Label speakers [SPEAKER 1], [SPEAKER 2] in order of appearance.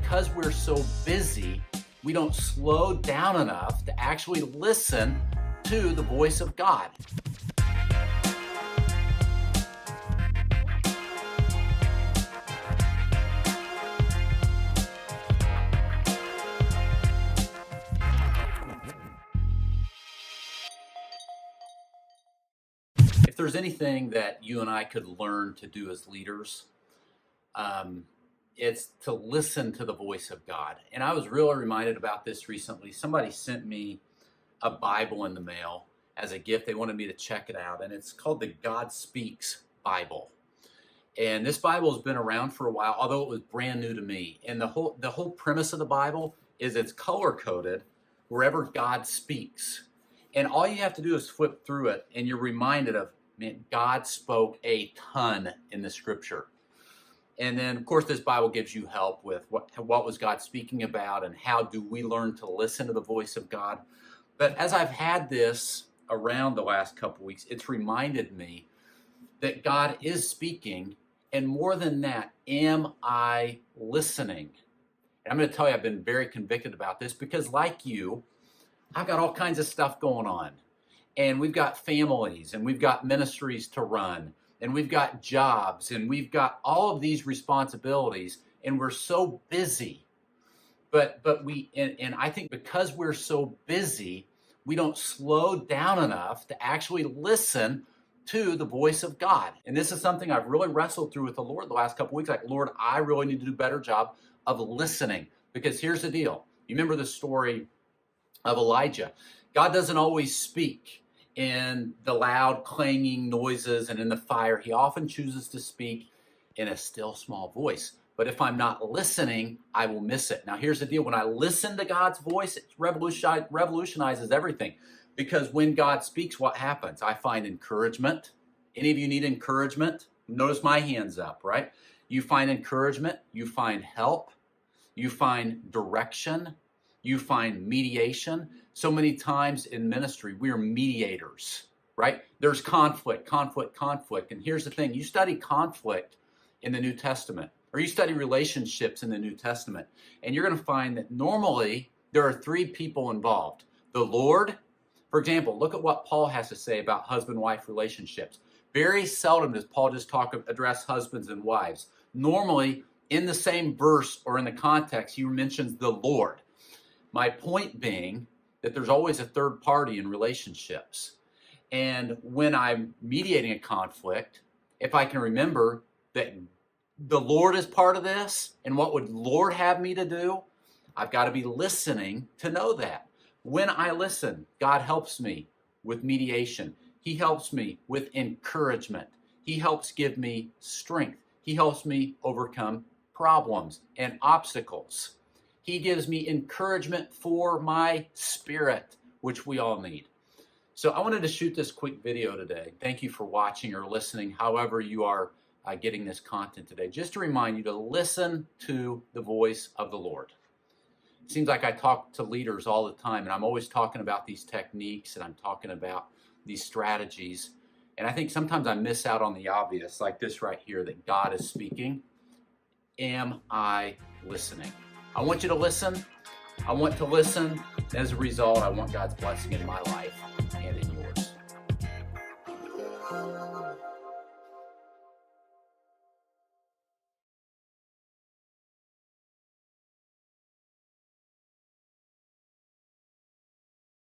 [SPEAKER 1] because we're so busy, we don't slow down enough to actually listen to the voice of God. If there's anything that you and I could learn to do as leaders, it's to listen to the voice of God. And I was really reminded about this recently. Somebody sent me a Bible in the mail as a gift. They wanted me to check it out, and it's called the God Speaks Bible. And this Bible has been around for a while, although it was brand new to me. And the whole premise of the Bible is it's color coded wherever God speaks. And all you have to do is flip through it, and you're reminded of, man, God spoke a ton in the scripture. And then, of course, this Bible gives you help with what was God speaking about and how do we learn to listen to the voice of God. But as I've had this around the last couple weeks, it's reminded me that God is speaking. And more than that, am I listening? And I'm going to tell you, I've been very convicted about this because, like you, I've got all kinds of stuff going on. And we've got families, and we've got ministries to run, and we've got jobs, and we've got all of these responsibilities, and we're so busy. But I think because we're so busy, we don't slow down enough to actually listen to the voice of God. And this is something I've really wrestled through with the Lord the last couple of weeks. Like, Lord, I really need to do a better job of listening. Because here's the deal. You remember the story of Elijah. God doesn't always speak in the loud clanging noises and in the fire. He often chooses to speak in a still small voice. But if I'm not listening, I will miss it. Now here's the deal. When I listen to God's voice, it revolutionizes everything. Because when God speaks, what happens? I find encouragement. Any of you need encouragement? Notice my hands up, right? You find encouragement. You find help. You find direction. You find mediation. So many times in ministry, we are mediators, right? There's conflict. And here's the thing. You study conflict in the New Testament, or you study relationships in the New Testament, and you're going to find that normally there are three people involved. The Lord, for example, look at what Paul has to say about husband-wife relationships. Very seldom does Paul just address husbands and wives. Normally, in the same verse or in the context, he mentions the Lord. My point being that there's always a third party in relationships. And when I'm mediating a conflict, if I can remember that the Lord is part of this and what would Lord have me to do, I've got to be listening to know that. When I listen, God helps me with mediation. He helps me with encouragement. He helps give me strength. He helps me overcome problems and obstacles. He gives me encouragement for my spirit, which we all need. So I wanted to shoot this quick video today. Thank you for watching or listening, however you are getting this content today, just to remind you to listen to the voice of the Lord. It seems like I talk to leaders all the time, and I'm always talking about these techniques, and I'm talking about these strategies. And I think sometimes I miss out on the obvious, like this right here, that God is speaking. Am I listening? I want you to listen. I want to listen. As a result, I want God's blessing in my life and in yours.